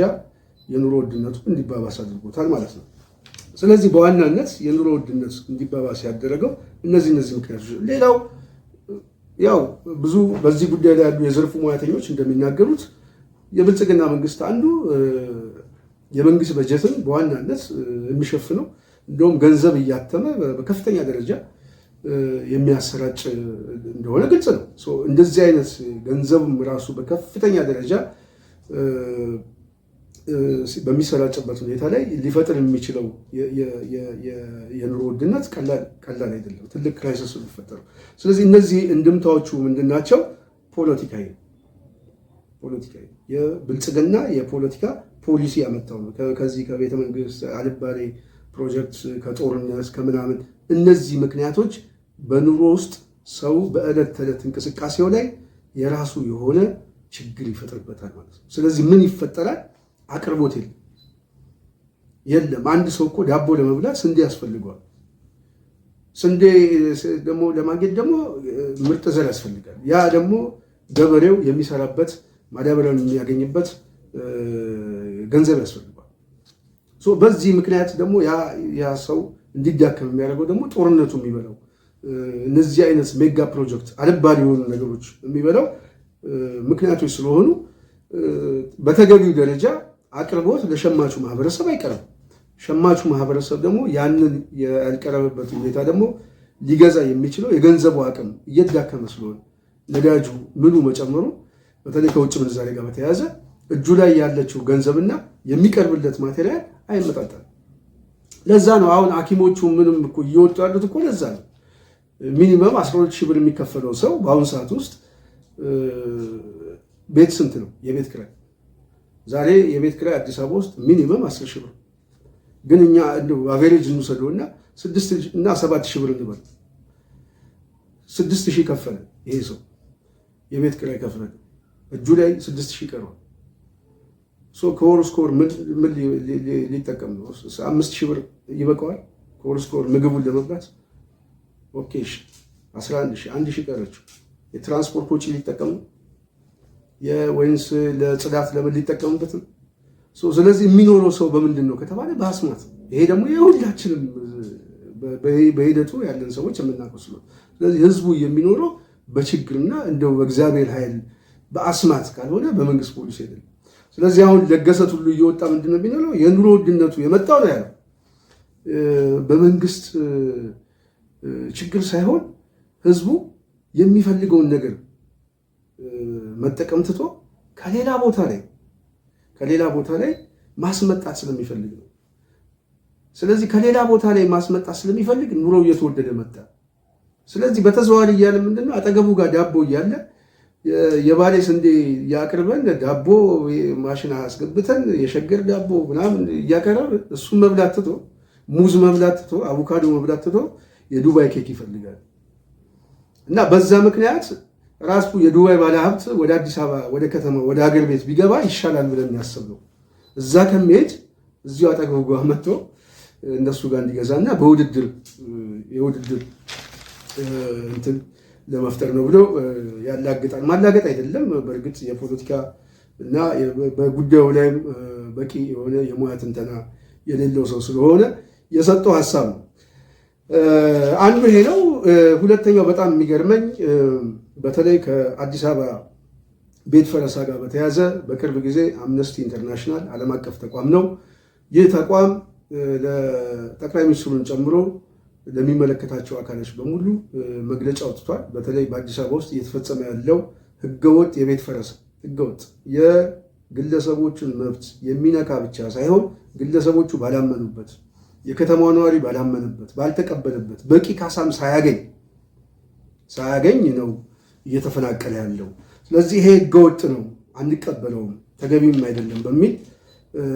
የኑሮ ውድነቱ እንዲባባስ አድርጎታል ማለት ነው። ስለዚህ በዋናነት የኑሮ ውድነት እንዲባባስ ያደረገው እነዚህ ምክንያቶች። ሌላው ያው ብዙ በዚህ ጉዳይ ላይ ያሉ የዘርፉ ሙያተኞች እንደሚናገሩት የብልጽግና መንግስት አንዱ የመንግስት በጀትን በዋናነት የሚሸፍነው እንደውም ገንዘብ እያተመ በከፍተኛ ደረጃ የሚያሰራጭ እንደሆነ ግልጽ ነው። እንደዚህ አይነት ገንዘብም ራሱ በከፍተኛ ደረጃ በሚሰራጭበት ሁኔታ ላይ ሊፈጥር የሚችለው የኑሮ ውድነት ቀላል አይደለም። ትልቅ ክራይሲስ የሚፈጠረው። ስለዚህ እነዚህ እንድምታዎቹ ምንድን ናቸው? ፖለቲካዊ የብልጽግና የፖለቲካ ፖሊሲ ያመጣው ነው። ከዚህ ከቤተ መንግስት አልባሌ ፕሮጀክት ከጦርነት ከምናምን እነዚህ ምክንያቶች በኑሮ ውስጥ ሰው በዕለት ተዕለት እንቅስቃሴው ላይ የራሱ የሆነ ችግር ይፈጥርበታል ማለት ነው። ስለዚህ ምን ይፈጠራል? አቅርቦት የለም። አንድ ሰው እኮ ዳቦ ለመብላት ስንዴ ያስፈልገዋል። ስንዴ ደግሞ ለማግኘት ደግሞ ምርጥ ዘር ያስፈልጋል። ያ ደግሞ ገበሬው የሚሰራበት ማዳበሪያውን የሚያገኝበት ገንዘብ ያስፈልገዋል። በዚህ ምክንያት ደግሞ ያ ሰው እንዲዳከም የሚያደርገው ደግሞ ጦርነቱ የሚበላው እነዚህ አይነት ሜጋ ፕሮጀክት አልባሌ የሆኑ ነገሮች የሚበላው ምክንያቶች ስለሆኑ በተገቢው ደረጃ አቅርቦት ለሸማቹ ማህበረሰብ አይቀርም። ሸማቹ ማህበረሰብ ደግሞ ያንን ያልቀረበበት ሁኔታ ደግሞ ሊገዛ የሚችለው የገንዘቡ አቅም እየተዳከመ ስለሆነ ነዳጁ ምኑ መጨመሩ በተለይ ከውጭ ምንዛሬ ጋር በተያያዘ እጁ ላይ ያለችው ገንዘብና የሚቀርብለት ማቴሪያል አይመጣጠንም። ለዛ ነው አሁን ሐኪሞቹ ምንም እኮ እየወጡ ያሉት እኮ ለዛ ነው። ሚኒመም 12 ሺህ ብር የሚከፈለው ሰው በአሁኑ ሰዓት ውስጥ ቤት ስንት ነው? የቤት ኪራይ ዛሬ የቤት ኪራይ አዲስ አበባ ውስጥ ሚኒመም 10 ሺህ ብር፣ ግን እኛ አቬሬጅ እንውሰደውና 6 እና 7 ሺህ ብር እንበል። 6 ሺህ ከፈለ ይሄ ሰው የቤት ኪራይ ከፈለ፣ እጁ ላይ 6 ሺህ ቀረዋል። ከወር እስከ ወር ምን ሊጠቀም ነው? 5 ሺህ ብር ይበቃዋል ከወር እስከ ወር ምግቡን ለመብላት። ኦኬ 11 ሺህ 1 ሺህ ቀረችው። የትራንስፖርት ወጪ ሊጠቀም ነው ወይንስ ለጽዳት ለምን ሊጠቀምበት ነው? ስለዚህ የሚኖረው ሰው በምንድን ነው ከተባለ በአስማት። ይሄ ደግሞ የሁላችንም በሂደቱ ያለን ሰዎች የምናውቀው ስለሆነ፣ ስለዚህ ህዝቡ የሚኖረው በችግርና እንደው በእግዚአብሔር ኃይል በአስማት ካልሆነ በመንግስት ፖሊሲ አይደለም። ስለዚህ አሁን ለገሰት ሁሉ እየወጣ ምንድን ነው የሚለው? የኑሮ ውድነቱ የመጣው ነው ያለው በመንግስት ችግር ሳይሆን ህዝቡ የሚፈልገውን ነገር መጠቀም ትቶ ከሌላ ቦታ ላይ ማስመጣት ስለሚፈልግ ነው። ስለዚህ ከሌላ ቦታ ላይ ማስመጣት ስለሚፈልግ ኑሮው እየተወደደ መጣ። ስለዚህ በተዘዋዋሪ እያለ ምንድነው አጠገቡ ጋር ዳቦ እያለ የባሌ ስንዴ ያቅርበን ዳቦ ማሽን አስገብተን የሸገር ዳቦ ምናምን እያቀረበ እሱን መብላት ትቶ ሙዝ መብላት ትቶ አቮካዶ መብላት ትቶ የዱባይ ኬክ ይፈልጋል። እና በዛ ምክንያት ራሱ የዱባይ ባለሀብት ወደ አዲስ አበባ ወደ ከተማ ወደ ሀገር ቤት ቢገባ ይሻላል ብለን ያሰብነው እዛ ከመሄድ እዚሁ አጠገቡ ጋር መጥቶ እነሱ ጋር እንዲገዛና የውድድር እንትን ለመፍጠር ነው ብሎ ያላግጣል። ማላገጥ አይደለም፣ በእርግጥ የፖለቲካ እና በጉዳዩ ላይም በቂ የሆነ የሙያ ትንተና የሌለው ሰው ስለሆነ የሰጠው ሀሳብ ነው። አንዱ ይሄ ነው። ሁለተኛው በጣም የሚገርመኝ በተለይ ከአዲስ አበባ ቤት ፈረሳ ጋር በተያያዘ በቅርብ ጊዜ አምነስቲ ኢንተርናሽናል ዓለም አቀፍ ተቋም ነው። ይህ ተቋም ለጠቅላይ ሚኒስትሩን ጨምሮ ለሚመለከታቸው አካሎች በሙሉ መግለጫ አውጥቷል። በተለይ በአዲስ አበባ ውስጥ እየተፈጸመ ያለው ህገወጥ የቤት ፈረሳ ህገወጥ የግለሰቦችን መብት የሚነካ ብቻ ሳይሆን ግለሰቦቹ ባላመኑበት፣ የከተማው ነዋሪ ባላመነበት፣ ባልተቀበለበት በቂ ካሳም ሳያገኝ ነው እየተፈናቀለ ያለው። ስለዚህ ይሄ ህገወጥ ነው፣ አንቀበለውም፣ ተገቢም አይደለም በሚል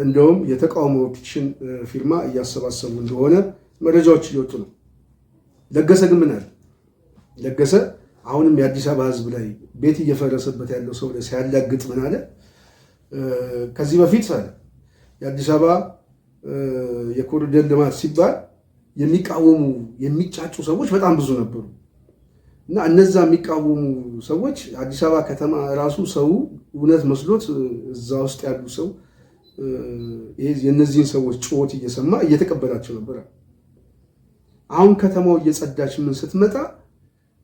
እንደውም የተቃውሞ ፒቲሽን ፊርማ እያሰባሰቡ እንደሆነ መረጃዎች እየወጡ ነው። ለገሰ ግን ምን አለ? ለገሰ አሁንም የአዲስ አበባ ህዝብ ላይ ቤት እየፈረሰበት ያለው ሰው ላይ ሲያላግጥ ምን አለ? ከዚህ በፊት አለ የአዲስ አበባ የኮሪደር ልማት ሲባል የሚቃወሙ የሚጫጩ ሰዎች በጣም ብዙ ነበሩ እና እነዛ የሚቃወሙ ሰዎች አዲስ አበባ ከተማ ራሱ ሰው እውነት መስሎት እዛ ውስጥ ያሉ ሰው የእነዚህን ሰዎች ጩኸት እየሰማ እየተቀበላቸው ነበር። አሁን ከተማው እየጸዳች ምን ስትመጣ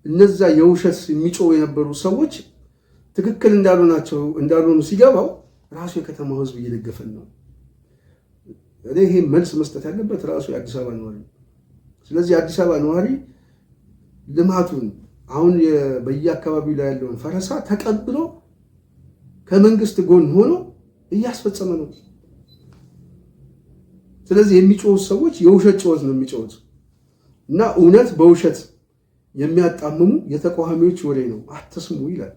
እነዛ የውሸት የሚጮሁ የነበሩ ሰዎች ትክክል እንዳልሆኑ ሲገባው ራሱ የከተማው ህዝብ እየደገፈን ነው። እኔ ይሄ መልስ መስጠት ያለበት ራሱ የአዲስ አበባ ነዋሪ። ስለዚህ የአዲስ አበባ ነዋሪ ልማቱን አሁን በየአካባቢው ላይ ያለውን ፈረሳ ተቀብሎ ከመንግስት ጎን ሆኖ እያስፈጸመ ነው። ስለዚህ የሚጮሁት ሰዎች የውሸት ጩኸት ነው የሚጮሁት እና እውነት በውሸት የሚያጣምሙ የተቃዋሚዎች ወሬ ነው፣ አትስሙ ይላል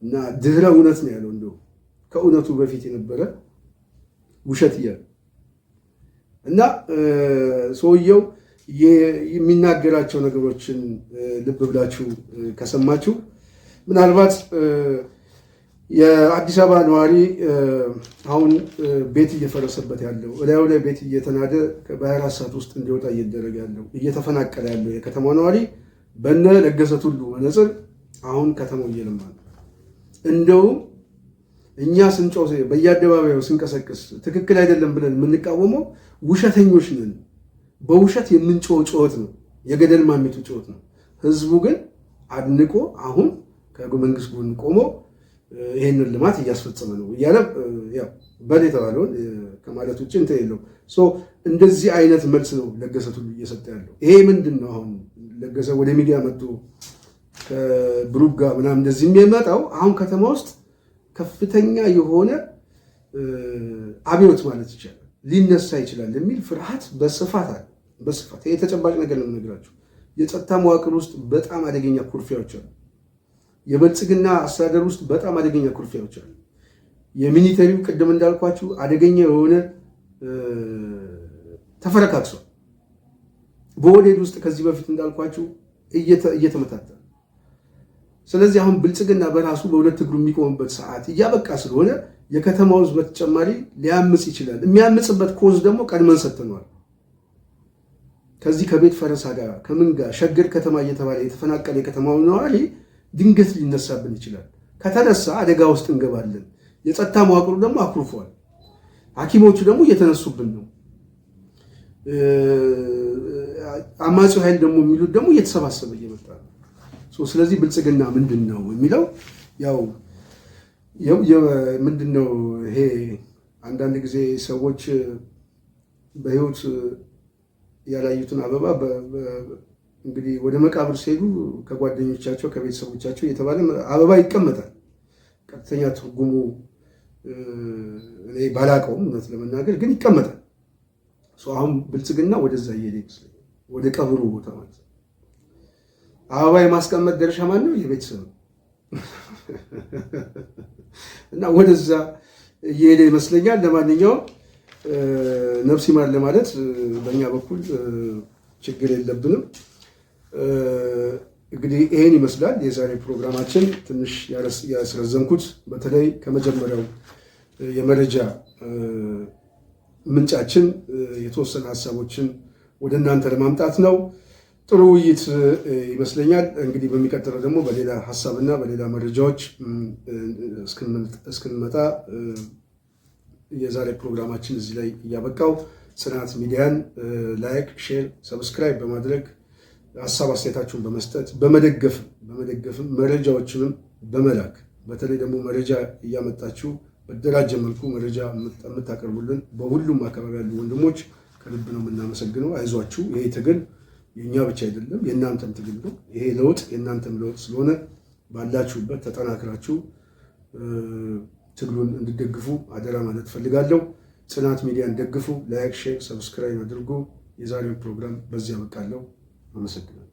እና ድህረ እውነት ነው ያለው። እንደው ከእውነቱ በፊት የነበረ ውሸት እያለ እና ሰውየው የሚናገራቸው ነገሮችን ልብ ብላችሁ ከሰማችሁ ምናልባት የአዲስ አበባ ነዋሪ አሁን ቤት እየፈረሰበት ያለው እላዩ ላይ ቤት እየተናደ በ24 ሰዓት ውስጥ እንዲወጣ እየደረገ ያለው እየተፈናቀለ ያለው የከተማ ነዋሪ በነ ለገሰ ቱሉ መነጽር አሁን ከተማው እየለማ ነው። እንደውም እኛ ስንጮህ በየአደባባዩ ስንቀሰቅስ ትክክል አይደለም ብለን የምንቃወመው ውሸተኞች ነን። በውሸት የምንጮህ ጩኸት ነው፣ የገደል ማሚቱ ጩኸት ነው። ህዝቡ ግን አድንቆ አሁን ከመንግስት ጎን ቆሞ ይሄንን ልማት እያስፈጸመ ነው እያለ ያው በል የተባለውን ከማለት ውጭ እንትን የለውም። እንደዚህ አይነት መልስ ነው ለገሰ ቱሉ እየሰጠ ያለው። ይሄ ምንድን ነው አሁን ለገሰ ወደ ሚዲያ መጥቶ ከብሩክ ጋር ምናምን እንደዚህ የሚመጣው አሁን ከተማ ውስጥ ከፍተኛ የሆነ አብዮት ማለት ይቻላል ሊነሳ ይችላል የሚል ፍርሃት በስፋት አለ። በስፋት ይሄ ተጨባጭ ነገር ነው የምነግራችሁ። የጸጥታ መዋቅር ውስጥ በጣም አደገኛ ኩርፊያዎች አሉ። የብልጽግና አስተዳደር ውስጥ በጣም አደገኛ ኩርፊያዎች አሉ። የሚኒተሪው ቅድም እንዳልኳችሁ አደገኛ የሆነ ተፈረካክሷል። በወዴድ ውስጥ ከዚህ በፊት እንዳልኳችሁ እየተመታተ። ስለዚህ አሁን ብልጽግና በራሱ በሁለት እግሩ የሚቆምበት ሰዓት እያበቃ ስለሆነ የከተማው ሕዝብ በተጨማሪ ሊያምጽ ይችላል። የሚያምጽበት ኮዝ ደግሞ ቀድመን ሰጥተነዋል። ከዚህ ከቤት ፈረሳ ጋር ከምን ጋር ሸገር ከተማ እየተባለ የተፈናቀለ የከተማው ነዋሪ ድንገት ሊነሳብን ይችላል። ከተነሳ አደጋ ውስጥ እንገባለን። የጸጥታ መዋቅሩ ደግሞ አኩርፏል። ሐኪሞቹ ደግሞ እየተነሱብን ነው። አማጺው ኃይል ደግሞ የሚሉት ደግሞ እየተሰባሰበ እየመጣ ነው። ስለዚህ ብልጽግና ምንድን ነው የሚለው ያው ምንድን ነው ይሄ አንዳንድ ጊዜ ሰዎች በህይወት ያላዩትን አበባ እንግዲህ ወደ መቃብር ሲሄዱ ከጓደኞቻቸው ከቤተሰቦቻቸው እየተባለ አበባ ይቀመጣል። ቀጥተኛ ትርጉሙ እኔ ባላቀውም እውነት ለመናገር ግን ይቀመጣል። አሁን ብልጽግና ወደዛ እየሄደ ይመስለኛል፣ ወደ ቀብሩ ቦታ ማለት ነው። አበባ የማስቀመጥ ደረሻ ማን ነው? የቤተሰብ ነው። እና ወደዛ እየሄደ ይመስለኛል። ለማንኛውም ነፍስ ይማር ለማለት በእኛ በኩል ችግር የለብንም። እንግዲህ ይሄን ይመስላል የዛሬ ፕሮግራማችን። ትንሽ ያስረዘምኩት በተለይ ከመጀመሪያው የመረጃ ምንጫችን የተወሰነ ሀሳቦችን ወደ እናንተ ለማምጣት ነው። ጥሩ ውይይት ይመስለኛል። እንግዲህ በሚቀጥለው ደግሞ በሌላ ሀሳብና በሌላ መረጃዎች እስክንመጣ የዛሬ ፕሮግራማችን እዚህ ላይ እያበቃው፣ ጽናት ሚዲያን ላይክ፣ ሼር፣ ሰብስክራይብ በማድረግ ሀሳብ አስተያየታችሁን በመስጠት በመደገፍም መረጃዎችንም በመላክ በተለይ ደግሞ መረጃ እያመጣችሁ በደራጀ መልኩ መረጃ የምታቀርቡልን በሁሉም አካባቢ ያሉ ወንድሞች ከልብ ነው የምናመሰግነው። አይዟችሁ፣ ይሄ ትግል የእኛ ብቻ አይደለም የእናንተም ትግል ነው። ይሄ ለውጥ የእናንተም ለውጥ ስለሆነ ባላችሁበት ተጠናክራችሁ ትግሉን እንድደግፉ አደራ ማለት ፈልጋለሁ። ጽናት ሚዲያን ደግፉ። ላይክ፣ ሼር፣ ሰብስክራይብ አድርጉ። የዛሬውን ፕሮግራም በዚህ አበቃለሁ። አመሰግናለሁ።